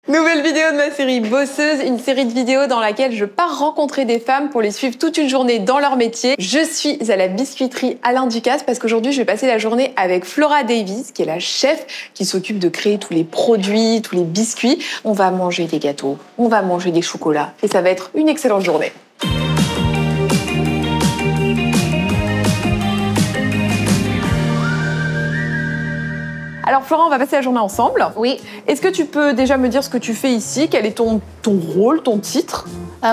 Nouvelle vidéo de ma série Bosseuse, une série de vidéos dans laquelle je pars rencontrer des femmes pour les suivre toute une journée dans leur métier. Je suis à la biscuiterie Alain Ducasse parce qu'aujourd'hui je vais passer la journée avec Flora Davies, qui est la chef qui s'occupe de créer tous les produits, tous les biscuits. On va manger des gâteaux, on va manger des chocolats et ça va être une excellente journée. Alors Flora, on va passer la journée ensemble. Oui. Est-ce que tu peux déjà me dire ce que tu fais ici? Quel est ton rôle, ton titre?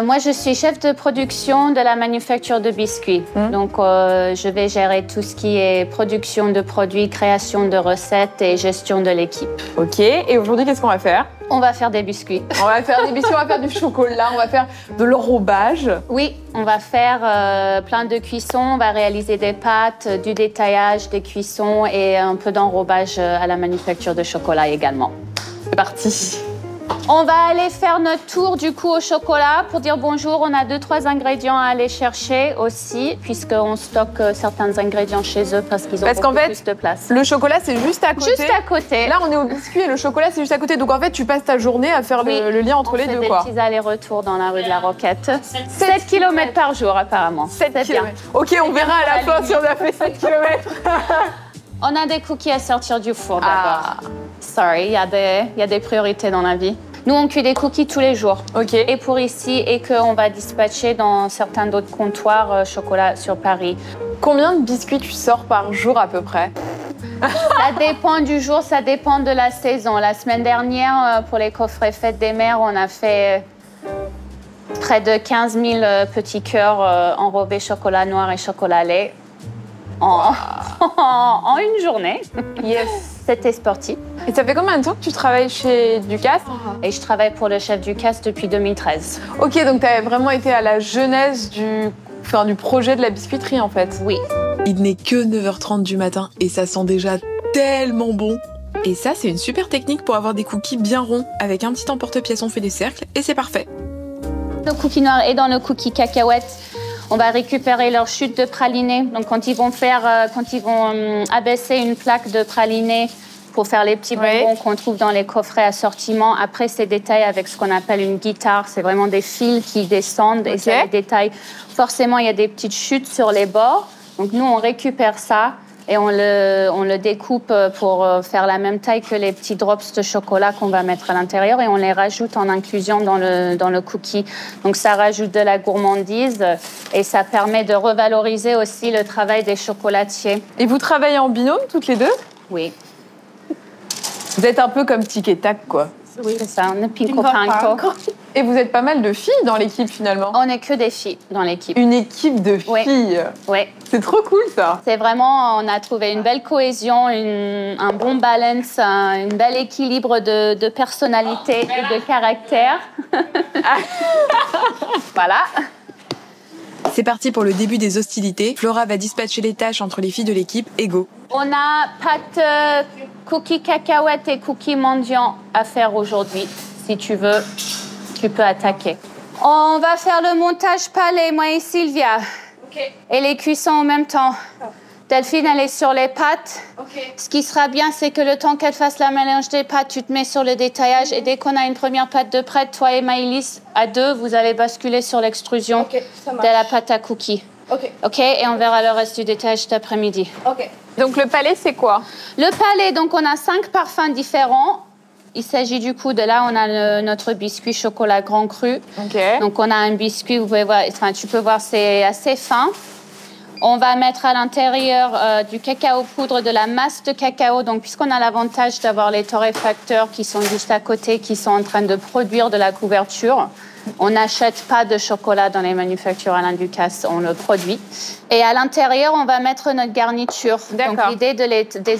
Moi, je suis chef de production de la manufacture de biscuits. Donc, je vais gérer tout ce qui est production de produits, création de recettes et gestion de l'équipe. Ok. Et aujourd'hui, qu'est-ce qu'on va faire? On va faire des biscuits. On va faire des biscuits, on va faire du chocolat, on va faire de l'enrobage. Oui, on va faire plein de cuissons. On va réaliser des pâtes, du détaillage, des cuissons et un peu d'enrobage à la manufacture de chocolat également. C'est parti. On va aller faire notre tour du coup au chocolat pour dire bonjour. On a 2-3 ingrédients à aller chercher aussi, puisqu'on stocke certains ingrédients chez eux parce qu'ils ont beaucoup plus de place. Le chocolat, c'est juste à côté. Juste à côté. Là, on est au biscuit et le chocolat, c'est juste à côté. Donc en fait, tu passes ta journée à faire le lien entre les deux. On fait des petits allers-retours dans la rue de la Roquette. 7 km par jour apparemment. 7 km. Ok, on verra à la fin si on a fait 7 km. On a des cookies à sortir du four d'abord. Sorry, il y a des priorités dans la vie. Nous, on cuit des cookies tous les jours. Ok. Et pour ici, et qu'on va dispatcher dans certains d'autres comptoirs chocolat sur Paris. Combien de biscuits tu sors par jour à peu près? Ça dépend du jour, ça dépend de la saison. La semaine dernière, pour les coffrets Fête des Mères, on a fait près de 15 000 petits cœurs enrobés chocolat noir et chocolat lait en une journée. Yes. C'était sportif. Et ça fait combien de temps que tu travailles chez Ducasse? Et je travaille pour le chef Ducasse depuis 2013. Ok, donc tu as vraiment été à la genèse du projet de la biscuiterie en fait. Oui. Il n'est que 9h30 du matin et ça sent déjà tellement bon. Et ça, c'est une super technique pour avoir des cookies bien ronds. Avec un petit emporte-pièce, on fait des cercles et c'est parfait. Le cookie noir et dans le cookie cacahuète, on va récupérer leur chute de praliné. Donc quand ils vont abaisser une plaque de praliné pour faire les petits bonbons qu'on trouve dans les coffrets assortiments, après c'est détaillé avec ce qu'on appelle une guitare. C'est vraiment des fils qui descendent et ça les détaille. Forcément, il y a des petites chutes sur les bords. Donc nous, on récupère ça et on le découpe pour faire la même taille que les petits drops de chocolat qu'on va mettre à l'intérieur et on les rajoute en inclusion dans le cookie. Donc ça rajoute de la gourmandise et ça permet de revaloriser aussi le travail des chocolatiers. Et vous travaillez en binôme toutes les deux? Oui. Vous êtes un peu comme tic et tac, quoi. Oui, c'est ça, on est pinko-panko. Et vous êtes pas mal de filles dans l'équipe, finalement? On n'est que des filles dans l'équipe. Une équipe de filles? Oui. C'est trop cool, ça. C'est vraiment, on a trouvé une belle cohésion, un bon balance, un bel équilibre de personnalité et de caractère. Voilà. C'est parti pour le début des hostilités. Flora va dispatcher les tâches entre les filles de l'équipe et go. On a pâte cookies cacahuètes et cookies mendiants à faire aujourd'hui. Si tu veux, tu peux attaquer. On va faire le montage palais, moi et Sylvia. Okay. Et les cuissons en même temps. Delphine, elle est sur les pâtes. Okay. Ce qui sera bien, c'est que le temps qu'elle fasse la mélange des pâtes, tu te mets sur le détaillage. Et dès qu'on a une première pâte de prête, toi et Maëlys, à deux, vous allez basculer sur l'extrusion de la pâte à cookies. Ok, et on verra le reste du détaillage cet après-midi. Ok. Donc le palais, c'est quoi? Le palais, donc on a 5 parfums différents. Il s'agit du coup de là, on a notre biscuit chocolat grand cru. Okay. Donc on a un biscuit, vous pouvez voir, enfin tu peux voir, c'est assez fin. On va mettre à l'intérieur du cacao poudre, de la masse de cacao. Donc puisqu'on a l'avantage d'avoir les torréfacteurs qui sont juste à côté, qui sont en train de produire de la couverture. On n'achète pas de chocolat dans les manufactures Alain Ducasse, on le produit. Et à l'intérieur, on va mettre notre garniture. Donc l'idée de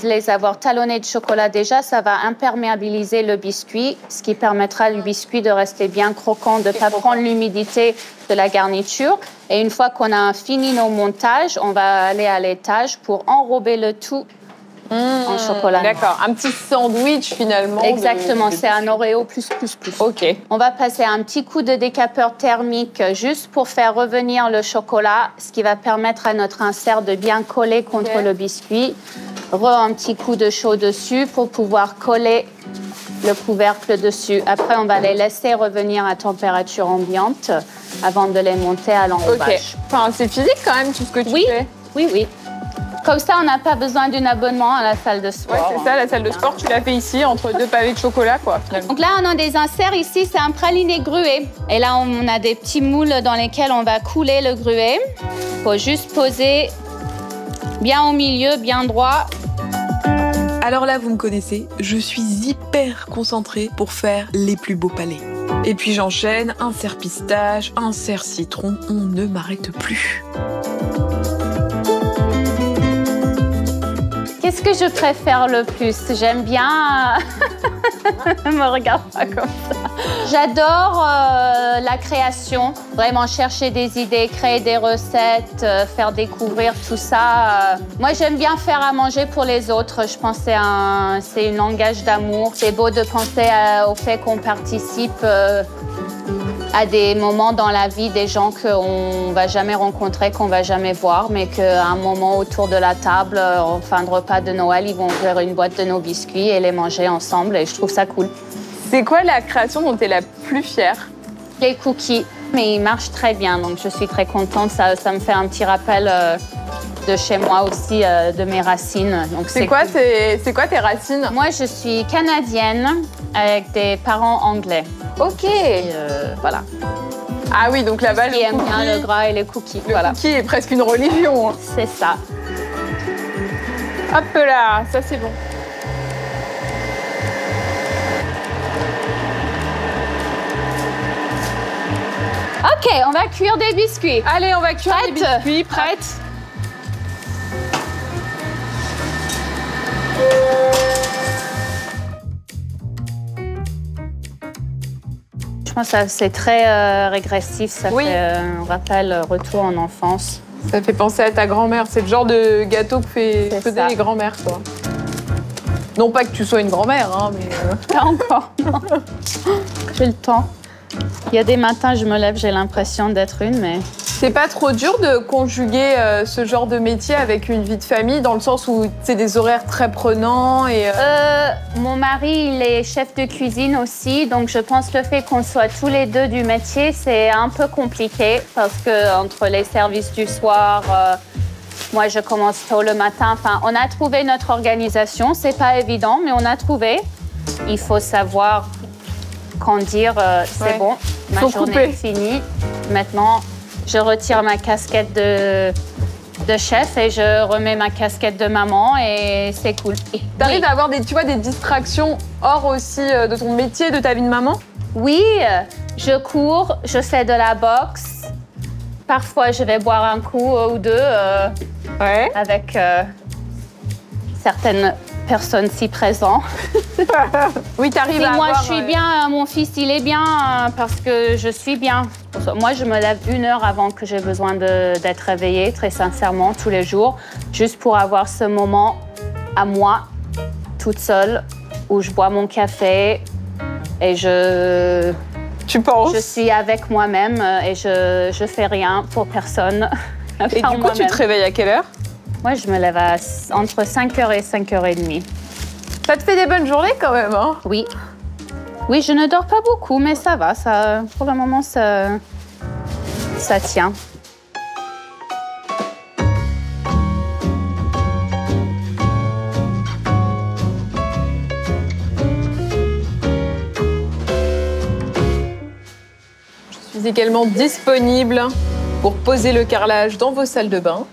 les avoir talonnés de chocolat déjà, ça va imperméabiliser le biscuit, ce qui permettra au biscuit de rester bien croquant, de ne pas prendre l'humidité de la garniture. Et une fois qu'on a fini nos montages, on va aller à l'étage pour enrober le tout en chocolat. D'accord, un petit sandwich finalement. Exactement, c'est un Oreo plus. Ok. On va passer un petit coup de décapeur thermique juste pour faire revenir le chocolat, ce qui va permettre à notre insert de bien coller contre le biscuit. Un petit coup de chaud dessus pour pouvoir coller le couvercle dessus. Après, on va les laisser revenir à température ambiante avant de les monter à l'enrobage. Ok. Enfin, c'est physique quand même tout ce que tu fais. Oui, oui. Comme ça, on n'a pas besoin d'un abonnement à la salle de sport. Ouais, c'est ça, la salle de sport, tu l'as fait ici, entre deux pavés de chocolat, quoi, finalement. Donc là, on a des inserts ici, c'est un praliné grué. Et là, on a des petits moules dans lesquels on va couler le grué. Il faut juste poser bien au milieu, bien droit. Alors là, vous me connaissez, je suis hyper concentrée pour faire les plus beaux palais. Et puis j'enchaîne, insert pistache, insert citron, on ne m'arrête plus. Qu'est-ce que je préfère le plus? J'aime bien... me regarde pas comme ça. J'adore la création, vraiment chercher des idées, créer des recettes, faire découvrir tout ça. Moi, j'aime bien faire à manger pour les autres. Je pense que c'est un langage d'amour. C'est beau de penser au fait qu'on participe à des moments dans la vie des gens qu'on ne va jamais rencontrer, qu'on ne va jamais voir, mais qu'à un moment autour de la table, en fin de repas de Noël, ils vont ouvrir une boîte de nos biscuits et les manger ensemble. Et je trouve ça cool. C'est quoi la création dont tu es la plus fière? Les cookies, mais ils marchent très bien, donc je suis très contente. Ça me fait un petit rappel de chez moi aussi, de mes racines. C'est quoi, cool. Quoi tes racines? Moi, je suis canadienne avec des parents anglais. Ok. Voilà. Ah oui, donc là-bas, qui aime bien le gras et les cookies. Le cookie est presque une religion. C'est ça. Hop là, ça c'est bon. Ok, on va cuire des biscuits. Allez, on va cuire des biscuits. Prête? Je pense que c'est très régressif, ça fait un rappel retour en enfance. Ça fait penser à ta grand-mère, c'est le genre de gâteau que faisaient les grand-mères, quoi. Non pas que tu sois une grand-mère, hein, mais... Pas encore, non. J'ai le temps. Il y a des matins, je me lève, j'ai l'impression d'être une, mais... C'est pas trop dur de conjuguer ce genre de métier avec une vie de famille, dans le sens où c'est des horaires très prenants et... Mon mari, il est chef de cuisine aussi, donc je pense que le fait qu'on soit tous les deux du métier, c'est un peu compliqué, parce que entre les services du soir, moi je commence tôt le matin, enfin, on a trouvé notre organisation, c'est pas évident, mais on a trouvé. Il faut savoir quand dire c'est bon, ma journée est finie, maintenant... Je retire ma casquette de chef et je remets ma casquette de maman et c'est cool. T'arrives à avoir des distractions hors aussi de ton métier, de ta vie de maman? Oui, je cours, je fais de la boxe. Parfois, je vais boire un coup ou deux avec certaines personnes si présentes. Oui, t'arrives à moi, avoir... je suis bien, mon fils, il est bien parce que je suis bien. Moi, je me lève 1 heure avant que j'ai besoin d'être réveillée, très sincèrement, tous les jours, juste pour avoir ce moment à moi, toute seule, où je bois mon café et Tu penses? Je suis avec moi-même et je fais rien pour personne. Et du coup, tu te réveilles à quelle heure? Moi, je me lève entre 5h et 5h30. Ça te fait des bonnes journées quand même, hein? Oui. Oui, je ne dors pas beaucoup, mais ça va. Pour le moment, ça tient. Je suis également disponible pour poser le carrelage dans vos salles de bain.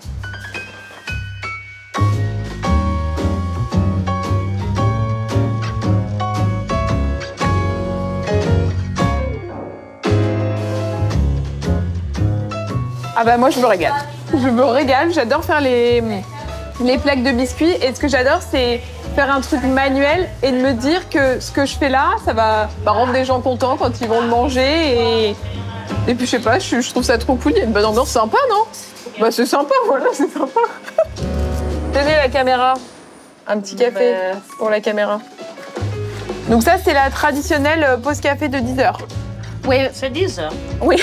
Ah bah moi je me régale. Je me régale, j'adore faire les plaques de biscuits et ce que j'adore c'est faire un truc manuel et de me dire que ce que je fais là, ça va rendre les gens contents quand ils vont le manger et puis je sais pas, je trouve ça trop cool, il y a une bonne ambiance, sympa non? Bah c'est sympa, voilà, c'est sympa. Tenez la caméra, un petit café pour la caméra. Donc ça c'est la traditionnelle pause café de 10h. Oui. C'est 10h. Oui.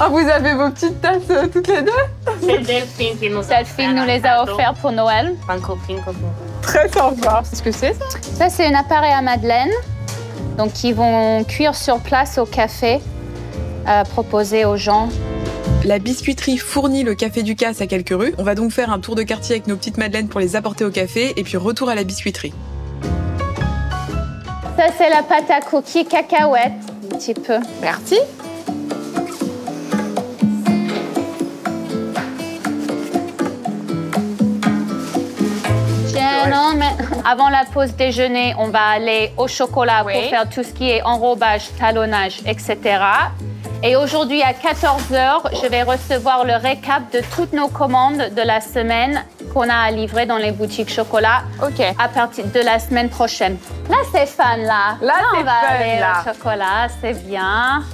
Ah, vous avez vos petites tasses toutes les deux? C'est Delphine qui nous a Delphine nous les a offerts pour Noël. Ma copine. Très sympa. Qu'est-ce que c'est ça? Ça, c'est un appareil à madeleine. Donc, qui vont cuire sur place au café, proposer aux gens. La biscuiterie fournit le café du Casse à quelques rues. On va donc faire un tour de quartier avec nos petites madeleines pour les apporter au café et puis retour à la biscuiterie. Ça, c'est la pâte à cookies cacahuète, un petit peu. Merci. Non, mais avant la pause déjeuner, on va aller au chocolat pour faire tout ce qui est enrobage, talonnage, etc. Et aujourd'hui, à 14h, je vais recevoir le récap de toutes nos commandes de la semaine qu'on a à livrer dans les boutiques chocolat à partir de la semaine prochaine. Là, c'est fun, là. Là, c'est on va fun, aller là. au chocolat, c'est bien.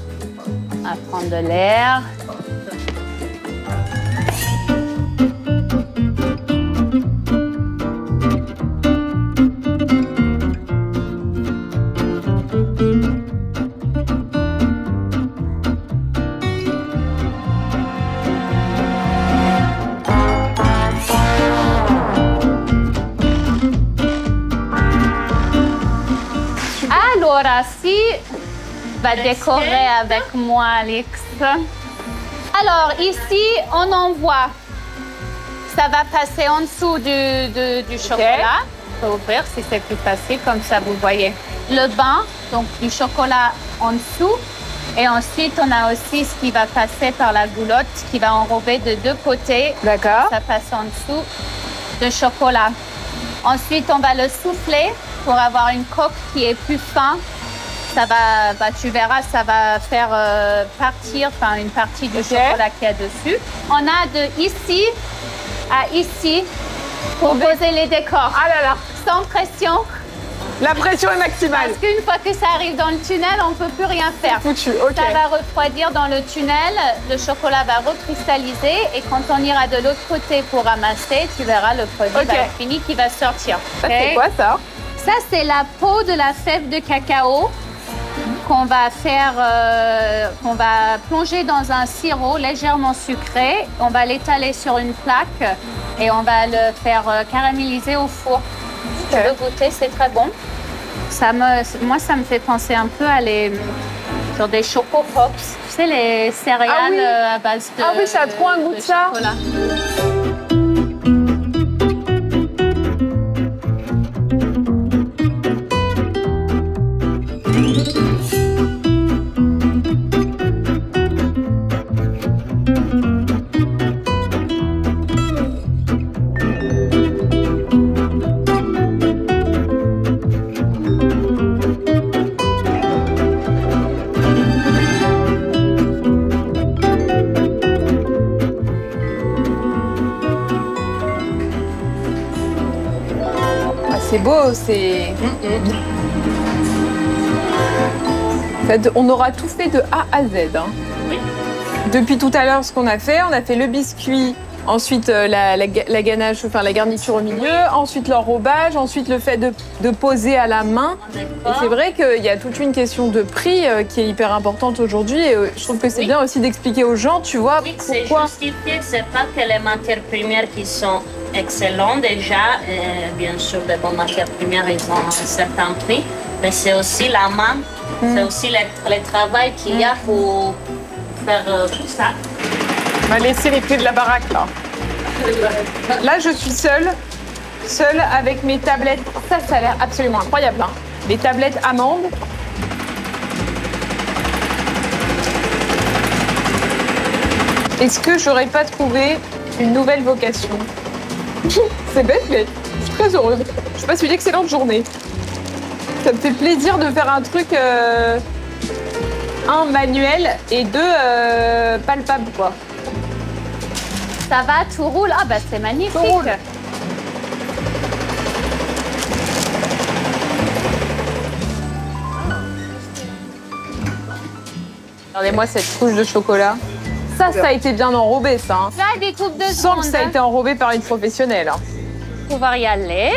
On va prendre de l'air. Allora, si va décorer avec moi, Alex. Alors, ici, on envoie. Ça va passer en dessous du chocolat. On peut ouvrir si c'est plus facile, comme ça, vous voyez. Le bain, donc du chocolat en dessous. Et ensuite, on a aussi ce qui va passer par la goulotte, qui va enrober de deux côtés. D'accord. Ça passe en dessous de chocolat. Ensuite, on va le souffler pour avoir une coque qui est plus fin. Ça va, tu verras, ça va faire partir une partie du chocolat qu'il y a dessus. On a de ici à ici pour poser les décors. Ah là là. Sans pression. La pression est maximale. Parce qu'une fois que ça arrive dans le tunnel, on ne peut plus rien faire. Foutu, ok. Ça va refroidir dans le tunnel, le chocolat va recristalliser et quand on ira de l'autre côté pour ramasser, tu verras le produit fini qui va sortir. Ça, c'est quoi ça? Ça, c'est la peau de la fève de cacao qu'on va faire, qu'on va plonger dans un sirop légèrement sucré. On va l'étaler sur une plaque et on va le faire caraméliser au four. Tu veux goûter, c'est très bon. Moi, ça me fait penser un peu à sur des Choco Pops. Tu sais, les céréales à base de Ah oui, ça a trop un goût de ça. Chocolat. C'est beau, c'est... En fait, on aura tout fait de A à Z. Hein. Oui. Depuis tout à l'heure, ce qu'on a fait le biscuit, ensuite la ganache, enfin la garniture au milieu, ensuite l'enrobage, ensuite le fait de poser à la main. Et c'est vrai qu'il y a toute une question de prix qui est hyper importante aujourd'hui. Et je trouve que c'est bien aussi d'expliquer aux gens, tu vois, Oui, pourquoi... c'est justifié, c'est pas que les matières premières qui sont excellentes déjà, bien sûr, les bonnes matières premières, ils ont un certain prix, mais c'est aussi la main, c'est aussi le travail qu'il y a pour faire tout ça. On va laisser les prix de la baraque, là. Là, je suis seule avec mes tablettes. Ça a l'air absolument incroyable. Hein. Les tablettes amandes. Est-ce que j'aurais pas trouvé une nouvelle vocation? C'est bête, mais je suis très heureuse. Je passe une excellente journée. Ça me fait plaisir de faire un truc, un, manuel et deux, palpable, quoi. Ça va, tout roule. Ah bah c'est magnifique. Tout roule. Regardez-moi cette couche de chocolat. Ça a été bien enrobé, ça. Hein. Là, des coupes de Sans que ça a été enrobé par une professionnelle. Hein. Pouvoir y aller.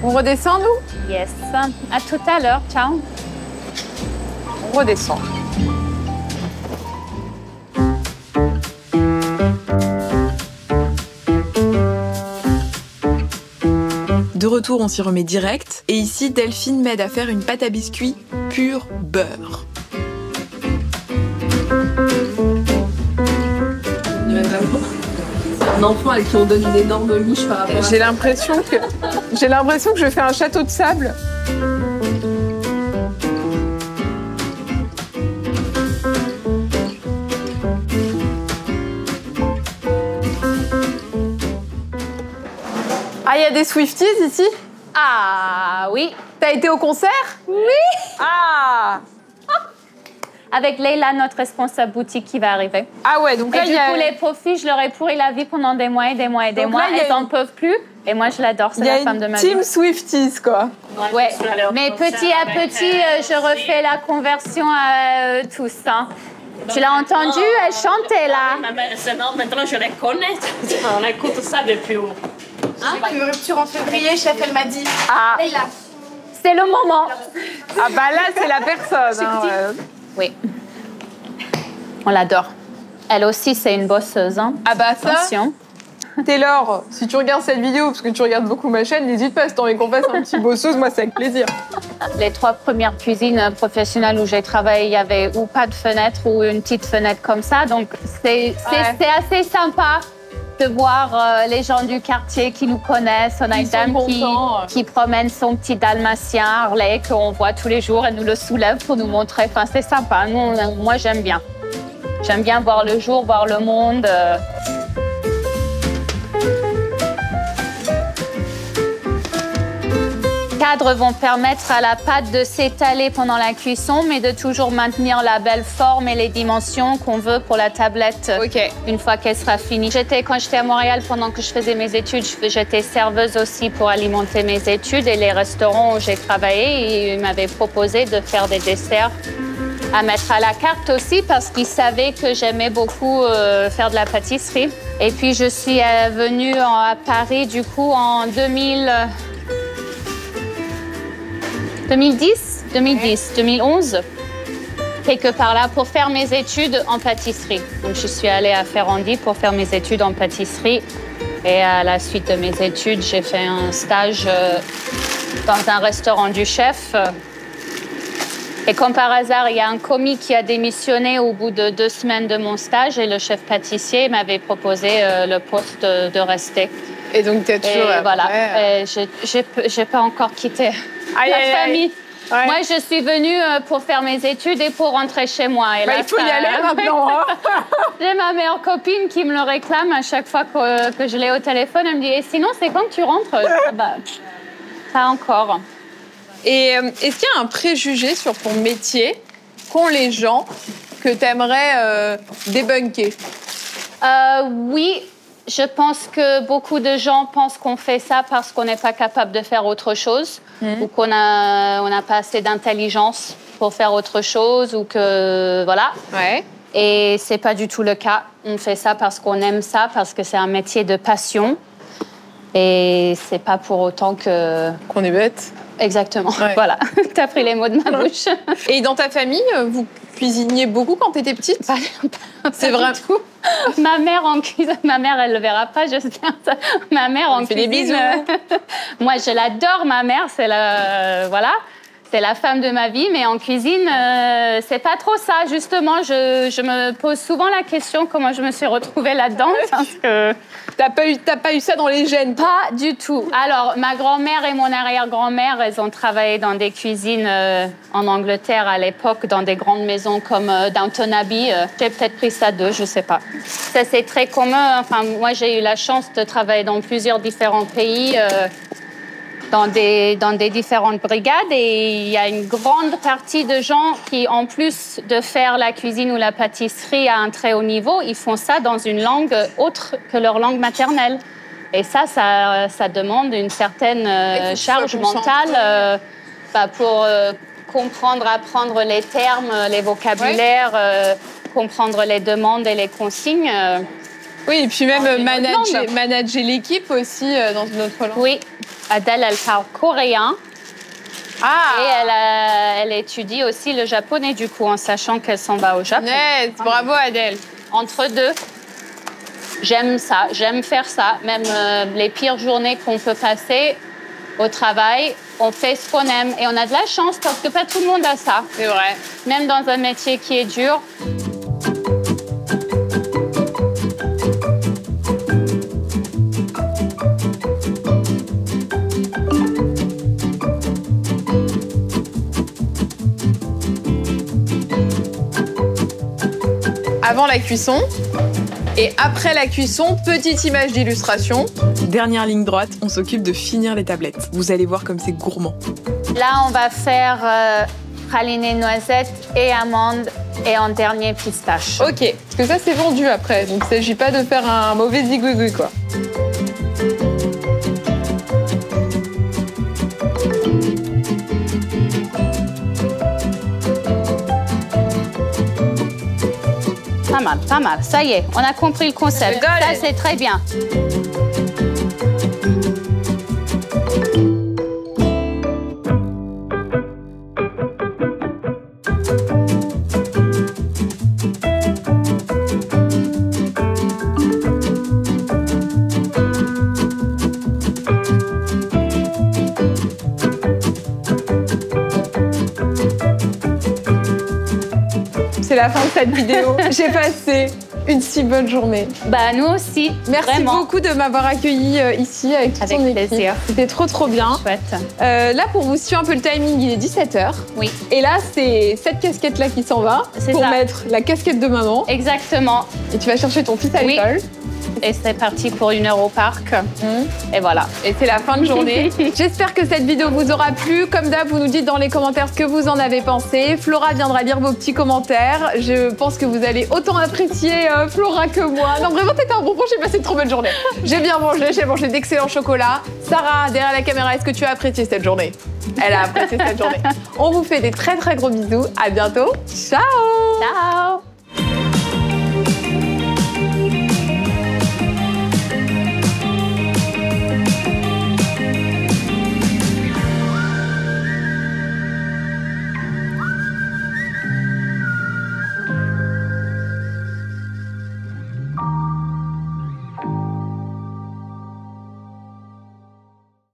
On redescend, nous? Yes. À tout à l'heure. Ciao. On redescend. De retour, on s'y remet direct. Et ici, Delphine m'aide à faire une pâte à biscuits pur beurre. Un enfant à qui on donne une énorme louche par rapport à... J'ai l'impression que je fais un château de sable. Ah, il y a des Swifties ici? Ah oui. T'as été au concert? Oui. Ah! Avec Leila, notre responsable boutique qui va arriver. Ah ouais, donc là, et du coup, les pauvres filles, je leur ai pourri la vie pendant des mois et des mois et des mois. Elles n'en peuvent plus. Et moi, je l'adore. C'est la femme de ma vie. Team Swifties, quoi. Ouais. Mais petit à petit, je refais la conversion à tous. Hein. Tu l'as entendu? Elle chantait là. Ma mère, c'est non, maintenant je les connais. On écoute ça depuis où? Une rupture en février, chef, elle m'a dit. Ah, Leila. c'est le moment. Ah bah là, c'est la personne. Hein, ouais. Oui. On l'adore. Elle aussi, c'est une bosseuse. Hein. Ah bah ça, Attention. Taylor, si tu regardes cette vidéo, parce que tu regardes beaucoup ma chaîne, n'hésite pas, si t'as envie qu'on fasse un petit bosseuse, moi c'est avec plaisir. Les 3 premières cuisines professionnelles où j'ai travaillé, il y avait ou pas de fenêtre ou une petite fenêtre comme ça. Donc c'est assez sympa de voir les gens du quartier qui nous connaissent. On a une dame qui promène son petit dalmatien Harley qu'on voit tous les jours. Elle nous le soulève pour nous montrer. Enfin, c'est sympa. Moi, j'aime bien. J'aime bien voir le jour, voir le monde. Les cadres vont permettre à la pâte de s'étaler pendant la cuisson, mais de toujours maintenir la belle forme et les dimensions qu'on veut pour la tablette une fois qu'elle sera finie. Quand j'étais à Montréal, pendant que je faisais mes études, j'étais serveuse aussi pour alimenter mes études et les restaurants où j'ai travaillé, ils m'avaient proposé de faire des desserts à mettre à la carte aussi parce qu'ils savaient que j'aimais beaucoup faire de la pâtisserie. Et puis je suis venue à Paris du coup en 2011, quelque part là, pour faire mes études en pâtisserie. Donc, je suis allée à Ferrandi pour faire mes études en pâtisserie. Et à la suite de mes études, j'ai fait un stage dans un restaurant du chef. Et comme par hasard, il y a un commis qui a démissionné au bout de 2 semaines de mon stage et le chef pâtissier m'avait proposé le poste de rester. Et donc, t'es toujours et voilà. J'ai pas encore quitté la famille. Ouais. Moi, je suis venue pour faire mes études et pour rentrer chez moi. Et bah, là, il faut y aller maintenant. Hein. J'ai ma meilleure copine qui me le réclame à chaque fois que je l'ai au téléphone. Elle me dit, et sinon, c'est quand que tu rentres? Bah, pas encore. Et est-ce qu'il y a un préjugé sur ton métier qu'ont les gens que t'aimerais débunker? Oui. Je pense que beaucoup de gens pensent qu'on fait ça parce qu'on n'est pas capable de faire autre chose ou qu'on n'a pas assez d'intelligence pour faire autre chose ou que voilà. Ouais. Et c'est pas du tout le cas. On fait ça parce qu'on aime ça, parce que c'est un métier de passion. Et c'est pas pour autant que... Qu'on est bête. Exactement. Ouais. Voilà. T'as pris les mots de ma bouche. Et dans ta famille, vous cuisiniez beaucoup quand t'étais petite? C'est vrai. Tout. Ma mère en cuisine. Ma mère, elle le verra pas, j'espère. Ma mère en cuisine. Des bisous. Moi, je l'adore, ma mère. C'est voilà. C'est la femme de ma vie, mais en cuisine, c'est pas trop ça. Justement, je me pose souvent la question comment je me suis retrouvée là-dedans. Parce que t'as pas eu ça dans les gènes? Pas du tout. Alors, ma grand-mère et mon arrière-grand-mère, elles ont travaillé dans des cuisines en Angleterre à l'époque, dans des grandes maisons comme Downton Abbey. J'ai peut-être pris ça d'eux, je sais pas. Ça, c'est très commun. Enfin, moi, j'ai eu la chance de travailler dans plusieurs différents pays. Dans des différentes brigades et il y a une grande partie de gens qui, en plus de faire la cuisine ou la pâtisserie à un très haut niveau, ils font ça dans une langue autre que leur langue maternelle. Et ça demande une certaine charge mentale pour comprendre, apprendre les termes, les vocabulaires, comprendre les demandes et les consignes. Oui, et puis même manager l'équipe aussi dans une autre langue. Oui. Adèle, elle parle coréen. Ah. Et elle étudie aussi le japonais, du coup, en sachant qu'elle s'en va au Japon. Yes, bravo Adèle. Entre deux, j'aime ça, j'aime faire ça. Même les pires journées qu'on peut passer, au travail, on fait ce qu'on aime. Et on a de la chance parce que pas tout le monde a ça. C'est vrai. Même dans un métier qui est dur. Avant la cuisson et après la cuisson, petite image d'illustration. Dernière ligne droite, on s'occupe de finir les tablettes. Vous allez voir comme c'est gourmand. Là, on va faire praliné noisettes et amandes et en dernier pistache. Ok, parce que ça c'est vendu après, donc il ne s'agit pas de faire un mauvais zigouigou quoi. Pas mal. Ça y est, on a compris le concept. Ça, c'est très bien. C'est la fin de cette vidéo. J'ai passé une si bonne journée. Bah, nous aussi. Merci vraiment. beaucoup de m'avoir accueilli ici avec toute ton équipe. Plaisir. C'était trop bien. Chouette. Là, pour vous suivre un peu le timing, il est 17h. Oui. Et là, c'est cette casquette-là qui s'en va pour ça. mettre la casquette de maman. Exactement. Et tu vas chercher ton fils à l'école. Et c'est parti pour 1 heure au parc. Et voilà. Et c'est la fin de journée. J'espère que cette vidéo vous aura plu. Comme d'hab, vous nous dites dans les commentaires ce que vous en avez pensé. Flora viendra lire vos petits commentaires. Je pense que vous allez autant apprécier Flora que moi. Non, vraiment, c'était un bonbon. J'ai passé une trop bonne journée. J'ai bien mangé. J'ai mangé d'excellents chocolats. Sarah, derrière la caméra, est-ce que tu as apprécié cette journée? Elle a apprécié cette journée. On vous fait des très gros bisous. À bientôt. Ciao. Ciao.